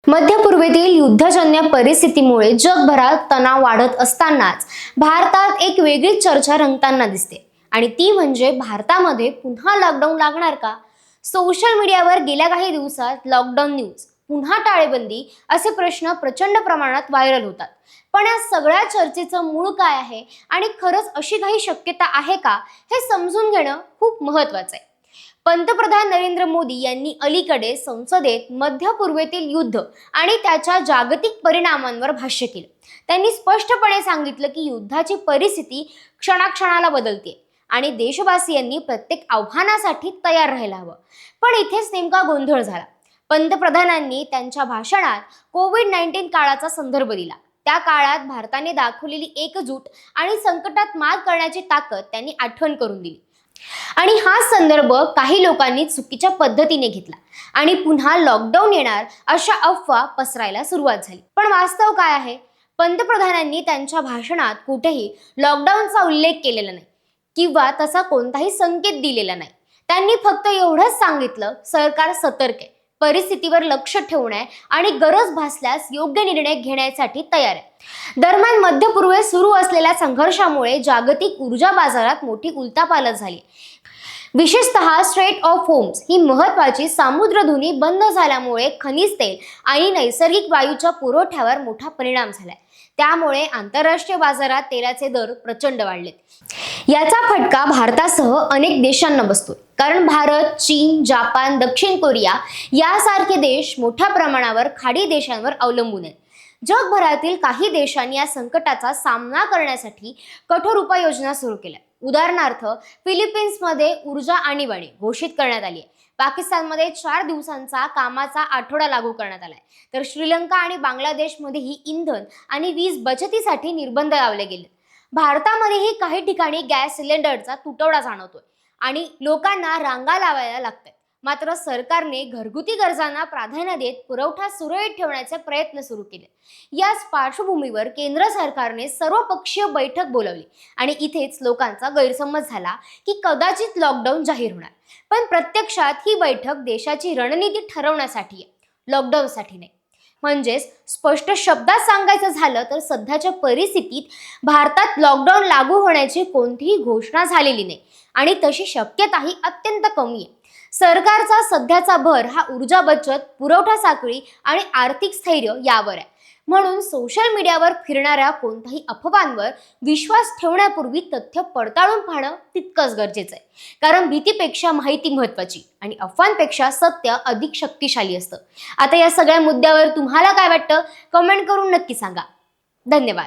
मध्य पूर्वेतील युद्धजन्य परिस्थितीमुळे जगभरात तणाव वाढत असतानाच भारतात एक वेगळी चर्चा रंगताना दिसते आणि ती म्हणजे भारतामध्ये पुन्हा लॉकडाऊन लागणार का? सोशल मीडियावर गेल्या काही दिवसात लॉकडाऊन न्यूज, पुन्हा टाळेबंदी असे प्रश्न प्रचंड प्रमाणात व्हायरल होतात. पण या सगळ्या चर्चेचं मूळ काय आहे आणि खरंच अशी काही शक्यता आहे का, हे समजून घेणं खूप महत्त्वाचं आहे. पंतप्रधान नरेंद्र मोदी यांनी अलीकडे संसदेत मध्य पूर्वेतील युद्ध आणि त्याच्या जागतिक परिणामांवर भाष्य केलं. त्यांनी स्पष्टपणे सांगितलं की युद्धाची परिस्थिती क्षणाक्षणाला बदलते आणि देशवासियांनी प्रत्येक आव्हानासाठी तयार राहायला हवं. पण इथेच नेमका गोंधळ झाला. पंतप्रधानांनी त्यांच्या भाषणात कोविड-19 काळाचा संदर्भ दिला. त्या काळात भारताने दाखवलेली एकजूट आणि संकटात मात करण्याची ताकद त्यांनी आठवण करून दिली. आणि हा संदर्भ काही लोकांनी चुकीच्या पद्धतीने घेतला आणि पुन्हा लॉकडाऊन येणार अशा अफवा पसरायला सुरुवात झाली. पण वास्तव काय आहे? पंतप्रधानांनी त्यांच्या भाषणात कुठेही लॉकडाऊनचा उल्लेख केलेला नाही किंवा तसा कोणताही संकेत दिलेला नाही. त्यांनी फक्त एवढंच सांगितलं, सरकार सतर्क आहे, परिस्थितीवर लक्ष ठेवून आहे आणि गरज भासल्यास योग्य निर्णय घेण्यासाठी तयार आहे. दरम्यान मध्य पूर्वेत सुरू असलेल्या संघर्षामुळे जागतिक ऊर्जा बाजारात मोठी उलथापालथ झाली. विशेषतः स्ट्रेट ऑफ होर्मुझ ही महत्त्वाची सामुद्रधुनी बंद झाल्यामुळे खनिज तेल आणि नैसर्गिक वायूच्या पुरवठ्यावर मोठा परिणाम झालाय. त्यामुळे आंतरराष्ट्रीय बाजारात तेलाचे दर प्रचंड वाढलेत. याचा फटका भारतासह अनेक देशांना बसतोय. कारण भारत, चीन, जपान, दक्षिण कोरिया यासारखे देश मोठ्या प्रमाणावर खाडी देशांवर अवलंबून आहेत. जगभरातील काही देशांनी या संकटाचा सामना करण्यासाठी कठोर उपाययोजना सुरू केल्या. उदाहरणार्थ, फिलिपिन्समध्ये ऊर्जा आणीबाणी घोषित करण्यात आली आहे. पाकिस्तानमध्ये 4 दिवसांचा कामाचा आठवडा लागू करण्यात आलाय. तर श्रीलंका आणि बांगलादेशमध्येही इंधन आणि वीज बचतीसाठी निर्बंध लावले गेले. भारतामध्येही काही ठिकाणी गॅस सिलेंडरचा तुटवडा जाणवतोय आणि लोकांना रांगा लावायला लागतात. मात्र सरकारने घरगुती गरजांना प्राधान्य देत पुरवठा सुरळीत ठेवण्याचे प्रयत्न सुरू केले. याच पार्श्वभूमीवर केंद्र सरकारने सर्वपक्षीय बैठक बोलावली आणि इथेच लोकांचा गैरसमज झाला की कदाचित लॉकडाऊन जाहीर होणार. पण प्रत्यक्षात ही बैठक देशाची रणनीती ठरवण्यासाठी आहे, लॉकडाऊनसाठी नाही. म्हणजेच स्पष्ट शब्दात सांगायचं झालं तर सध्याच्या परिस्थितीत भारतात लॉकडाऊन लागू होण्याची कोणतीही घोषणा झालेली नाही आणि तशी शक्यताही अत्यंत कमी आहे. सरकारचा सध्याचा भर हा ऊर्जा बचत, पुरवठा साखळी आणि आर्थिक स्थैर्य यावर आहे. म्हणून सोशल मीडियावर फिरणाऱ्या कोणत्याही अफवांवर विश्वास ठेवण्यापूर्वी तथ्य पडताळून पाहणं तितकंच गरजेचं आहे. कारण भीतीपेक्षा माहिती महत्त्वाची आणि अफवांपेक्षा सत्य अधिक शक्तिशाली असतं. आता या सगळ्या मुद्द्यावर तुम्हाला काय वाटतं? कमेंट करून नक्की सांगा. धन्यवाद.